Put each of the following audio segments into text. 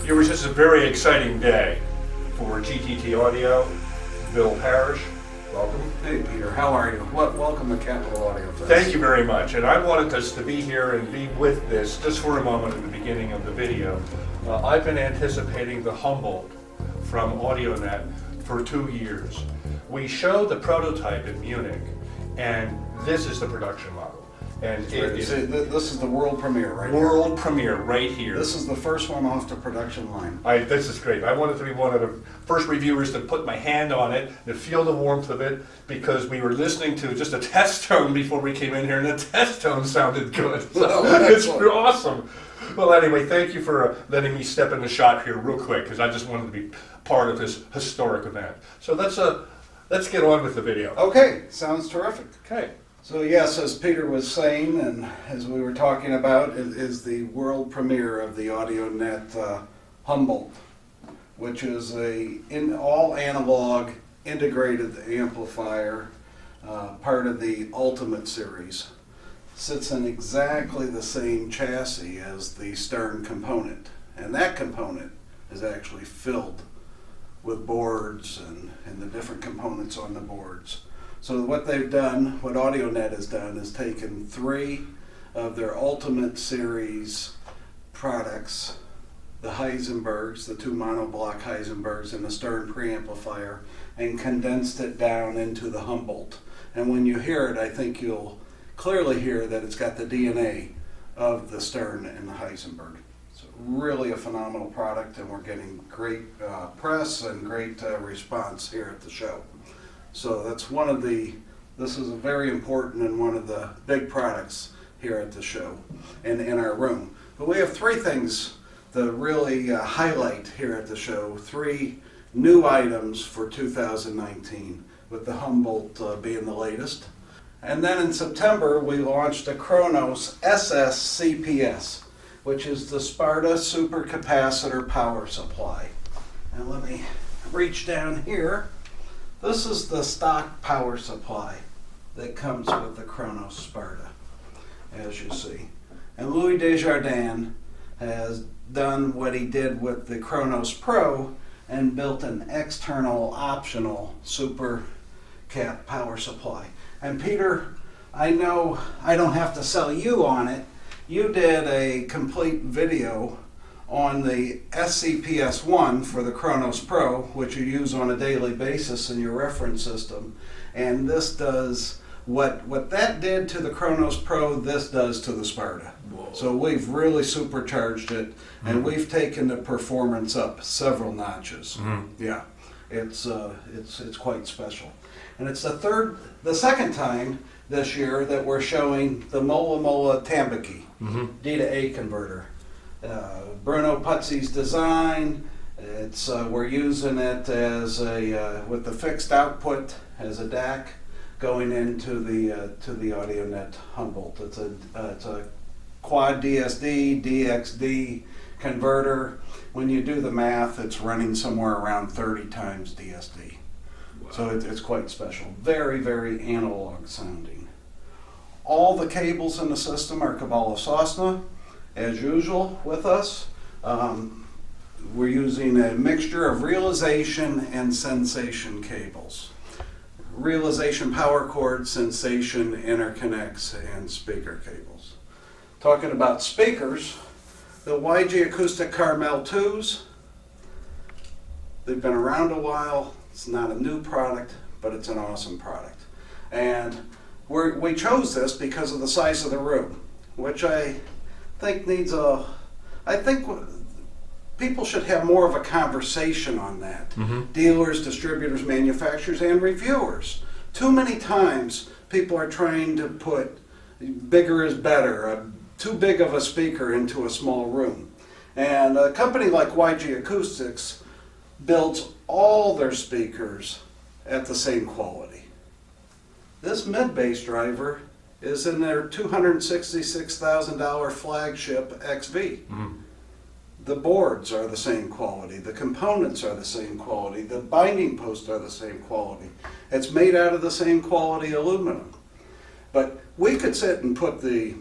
Viewers, this is a very exciting day for GTT Audio. Bill Parrish, welcome. Hey Peter, how are you? Welcome to Capital Audio Fest. Thank you very much. And I wanted us to be here and be with this just for a moment at the beginning of the video. I've been anticipating the Humboldt from Audionet for 2 years. We showed the prototype in Munich, and this is the production model. And this is the world premiere right here. World premiere right here. This is the first one off the production line. This is great. I wanted to be one of the first reviewers to put my hand on it, to feel the warmth of it, because we were listening to just a test tone before we came in here, and the test tone sounded good. So it's awesome. Well, anyway, thank you for letting me step in the shot here real quick, because I just wanted to be part of this historic event. So let's get on with the video. Okay, sounds terrific. Okay. So yes, as Peter was saying, and as we were talking about, it is the world premiere of the Audionet Humboldt, which is a all analog integrated amplifier, part of the Ultimate series. Sits in exactly the same chassis as the Stern component, and that component is actually filled with boards and the different components on the boards. So what they've done, what Audionet has done, is taken 3 of their Ultimate series products, the Heisenbergs, the 2 monoblock Heisenbergs and the Stern preamplifier, and condensed it down into the Humboldt. And when you hear it, I think you'll clearly hear that it's got the DNA of the Stern and the Heisenberg. It's really a phenomenal product, and we're getting great press and great response here at the show. So that's this is a very important and one of the big products here at the show and in our room. But we have 3 things to really highlight here at the show, 3 new items for 2019, with the Humboldt being the latest. And then in September, we launched a Kronos CPS, which is the Sparta supercapacitor power supply. And let me reach down here. This is the stock power supply that comes with the Kronos Sparta, as you see. And Louis Desjardins has done what he did with the Kronos Pro and built an external optional super cap power supply. And Peter, I know I don't have to sell you on it. You did a complete video on the SCPS-1 for the Kronos Pro, which you use on a daily basis in your reference system. And this does what that did to the Kronos Pro, this does to the Sparta. Whoa. So we've really supercharged it, and we've taken the performance up several notches. Yeah, it's quite special. And it's the second time this year that we're showing the Mola Mola Tambaki D to A converter. Bruno Puzzi's design. It's we're using it as a with the fixed output as a DAC going into the Audionet Humboldt. It's a quad DSD DXD converter. When you do the math, it's running somewhere around 30 times DSD. Wow. So it's quite special. Very, very analog sounding. All the cables in the system are Kubala Sosna, as usual with us. We're using a mixture of realization and sensation cables. Realization power cord, sensation interconnects, and speaker cables. Talking about speakers, the YG Acoustic Carmel 2s, they've been around a while. It's not a new product, but it's an awesome product. And we chose this because of the size of the room, which I think people should have more of a conversation on that. Dealers, distributors, manufacturers, and reviewers. Too many times people are trying to put bigger is better, too big of a speaker into a small room. And a company like YG Acoustics builds all their speakers at the same quality. This mid-bass driver is in their $266,000 flagship XV. The boards are the same quality, the components are the same quality, the binding posts are the same quality. It's made out of the same quality aluminum. But we could sit and put the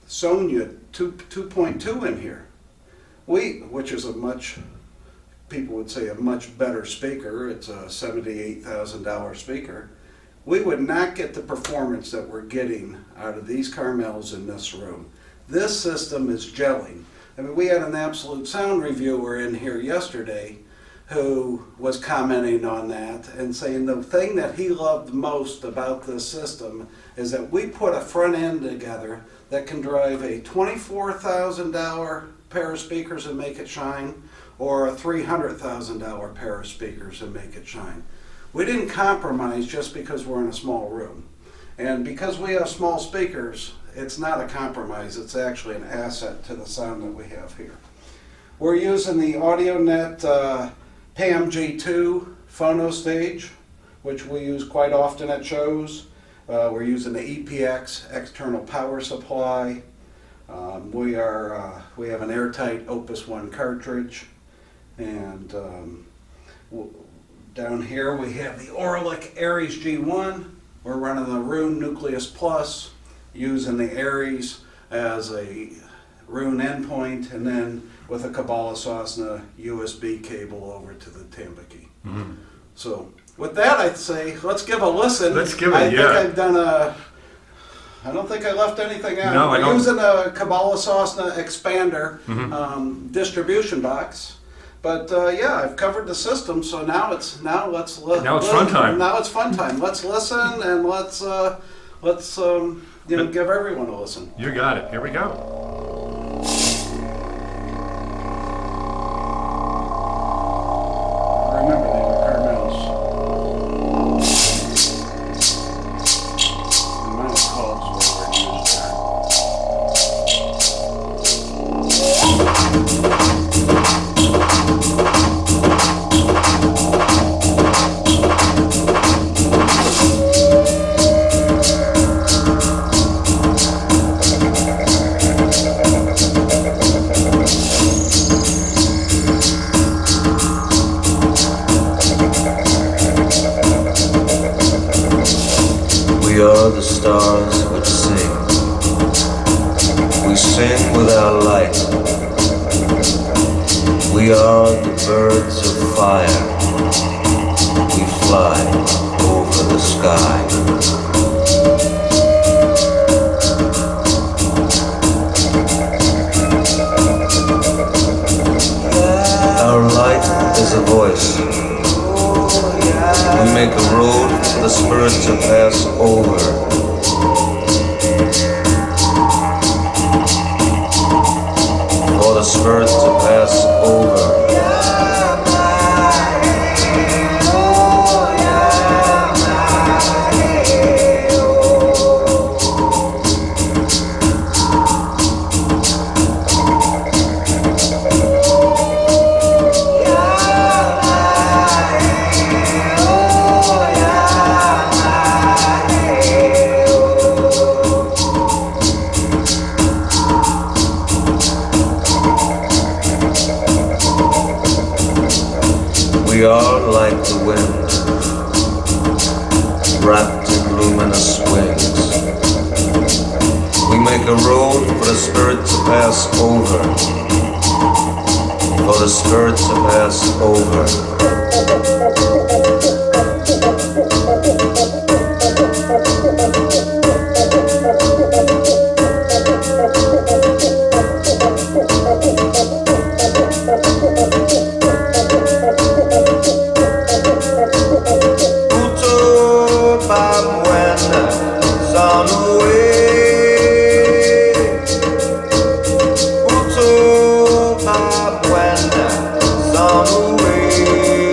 Sonya 2.2 in here. which is people would say a much better speaker. It's a $78,000 speaker. We would not get the performance that we're getting out of these Carmels in this room. This system is gelling. I mean, we had an Absolute Sound reviewer in here yesterday who was commenting on that and saying the thing that he loved most about this system is that we put a front end together that can drive a $24,000 pair of speakers and make it shine, or a $300,000 pair of speakers and make it shine. We didn't compromise just because we're in a small room. And because we have small speakers, it's not a compromise, it's actually an asset to the sound that we have here. We're using the Audionet PAM G2 phono stage, which we use quite often at shows. We're using the EPX external power supply. We have an airtight Opus 1 cartridge, and down here we have the Orlik Aries G1. We're running the Roon Nucleus Plus, using the Aries as a Roon endpoint, and then with a Kubala Sosna USB cable over to the Tambaki. Mm-hmm. So with that, I'd say let's give a listen. Let's give it, I think I've done I don't think I left anything out. No, We're using a Kubala Sosna expander distribution box. But yeah, I've covered the system, so now it's fun time. Now it's fun time. Let's listen and let's give everyone a listen. You got it. Here we go. Remember, they were Carmels. The amount of calls we were used there. We are the stars which sing. We sing with our light. We are the birds of fire. We fly over the sky. Our light is a voice. We make a road for the spirit to pass over. For the spirit to pass over. We are like the wind, wrapped in luminous wings. We make a road for the spirit to pass over, for the spirit to pass over. Away.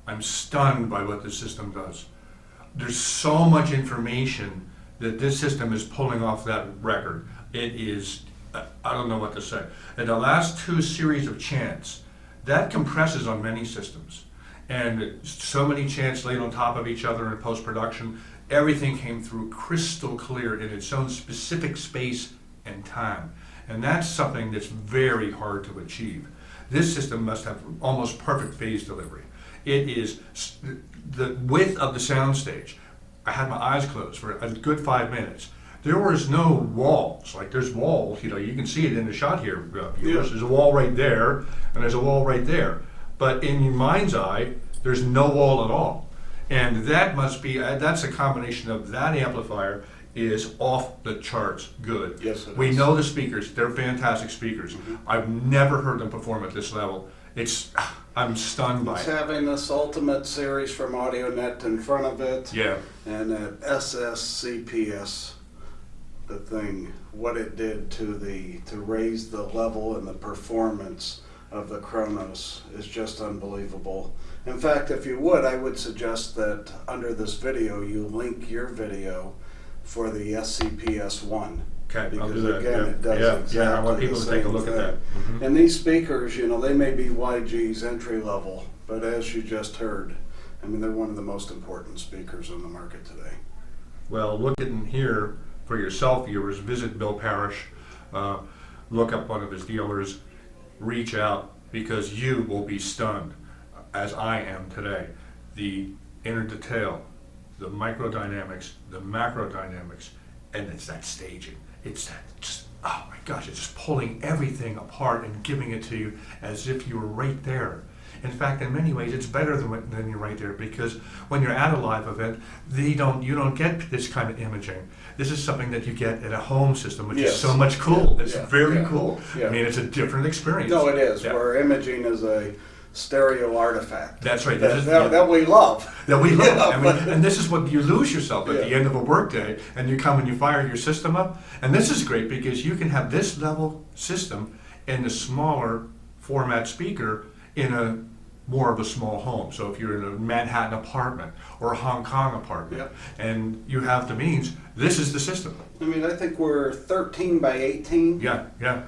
I'm stunned by what this system does. There's so much information that this system is pulling off that record. It is, I don't know what to say. And the last two series of chants, that compresses on many systems. And so many chants laid on top of each other in post-production, everything came through crystal clear in its own specific space and time. And that's something that's very hard to achieve. This system must have almost perfect phase delivery. It is the width of the soundstage. I had my eyes closed for a good 5 minutes. There was no walls. Like there's walls, you can see it in the shot here, viewers. There's a wall right there, and there's a wall right there. But in your mind's eye, there's no wall at all. And that must be, that's a combination of that amplifier is off the charts good. Yes, it we is. know the speakers, they're fantastic speakers. I've never heard them perform at this level. I'm stunned by It's it. having this Ultimate series from Audionet in front of it. Yeah. And at SSCPS, the thing, what it did to raise the level and the performance of the Kronos is just unbelievable. In fact, if you would, I would suggest that under this video you link your video for the SCPS-1. Okay, I'll Because do that. again, Yeah. it does Yeah, exactly yeah, I want people the to take a same look at thing. that. Mhm. And these speakers, they may be YG's entry level, but as you just heard, they're one of the most important speakers on the market today. Well, look in here for yourself, viewers. Visit Bill Parrish, look up one of his dealers, reach out, because you will be stunned, as I am today. The inner detail, the microdynamics, the macrodynamics, and it's that staging. It's that just, oh my gosh, it's just pulling everything apart and giving it to you as if you were right there. In fact, in many ways, it's better than you're right there, because when you're at a live event, you don't get this kind of imaging. This is something that you get at a home system, which is so much cool. It's very cool. Yeah. It's a different experience. No, it is, Yeah. where imaging is a stereo artifact. That's right. That we love. That we love. Yeah, and this is what you lose yourself at the Yeah. end of a workday, and you come and you fire your system up. And this is great because you can have this level system in a smaller format speaker in a more of a small home. So if you're in a Manhattan apartment or a Hong Kong apartment, Yep. and you have the means, this is the system. I think we're 13 by 18. Yeah, yeah.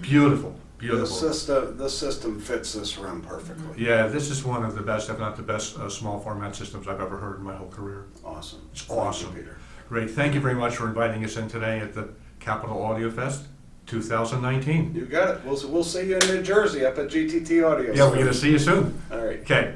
Beautiful, beautiful. The system fits this room perfectly. Yeah, this is one of the best, if not the best, small format systems I've ever heard in my whole career. Awesome. It's Thank you, awesome. Peter. Great. Thank you very much for inviting us in today at the Capitol Audio Fest 2019. You got it. We'll see you in New Jersey up at GTT Audio. Yeah, we're going to see you soon. All right. Okay.